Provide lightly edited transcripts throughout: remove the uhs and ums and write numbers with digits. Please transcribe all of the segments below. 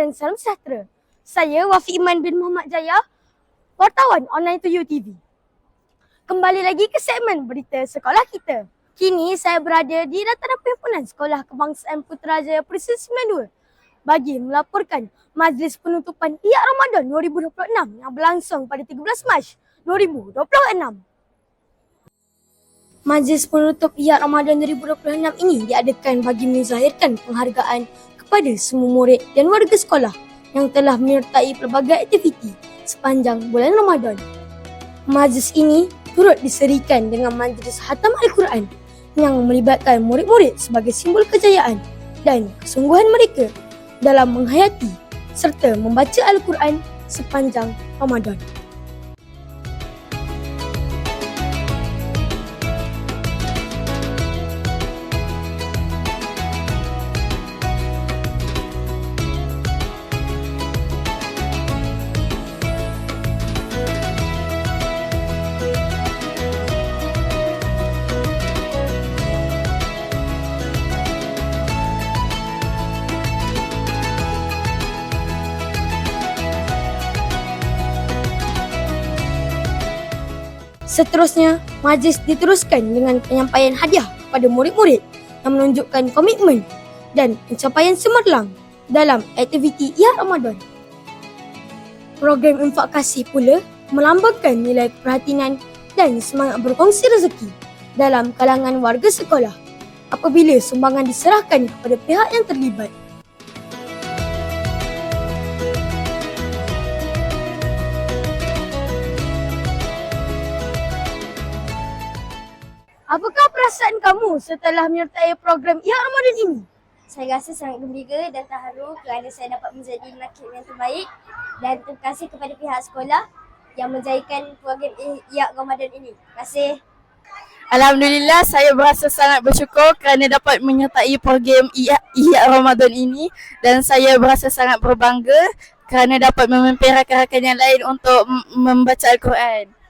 dan salam sejahtera. Saya Wafi Iman bin Muhammad Jaya, wartawan online Tuju TV. Kembali lagi ke segmen berita sekolah kita. Kini saya berada di Dataran Perhimpunan Sekolah Kebangsaan Putrajaya Persisi 92 bagi melaporkan Majlis Penutupan Ihyak Ramadan 2026 yang berlangsung pada 13 Mac 2026. Majlis penutup Ihyak Ramadan 2026 ini diadakan bagi menzahirkan penghargaan kepada semua murid dan warga sekolah yang telah menyertai pelbagai aktiviti sepanjang bulan Ramadan. Majlis ini turut diserikan dengan majlis Khatam Al-Quran yang melibatkan murid-murid sebagai simbol kejayaan dan kesungguhan mereka dalam menghayati serta membaca Al-Quran sepanjang Ramadan. Seterusnya, majlis diteruskan dengan penyampaian hadiah kepada murid-murid yang menunjukkan komitmen dan pencapaian cemerlang dalam aktiviti Ihyak Ramadan. Program infak kasih pula melambangkan nilai keprihatinan dan semangat berkongsi rezeki dalam kalangan warga sekolah apabila sumbangan diserahkan kepada pihak yang terlibat. Apakah perasaan kamu setelah menyertai program Ihyak Ramadan ini? Saya rasa sangat gembira dan terharu kerana saya dapat menjadi nakib yang terbaik dan terima kasih kepada pihak sekolah yang menjadikan program Ihyak Ramadan ini. Terima kasih. Alhamdulillah, saya berasa sangat bersyukur kerana dapat menyertai program Ihyak Ramadan ini dan saya berasa sangat berbangga kerana dapat memimpin rakan-rakan yang lain untuk membaca Al-Quran.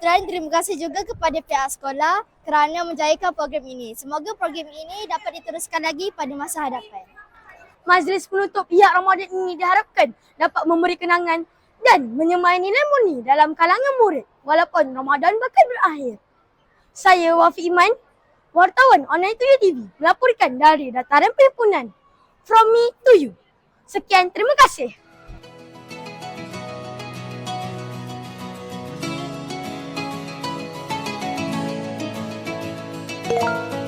Dan terima kasih juga kepada pihak sekolah kerana menjayakan program ini. Semoga program ini dapat diteruskan lagi pada masa hadapan. Majlis penutup Ihyak Ramadan ini diharapkan dapat memberi kenangan dan menyemai nilai murni dalam kalangan murid walaupun Ramadan bakal berakhir. Saya Wafi Iman, wartawan online Tuju TV, melaporkan dari Dataran Perhimpunan. From me to you. Sekian, terima kasih. Yeah.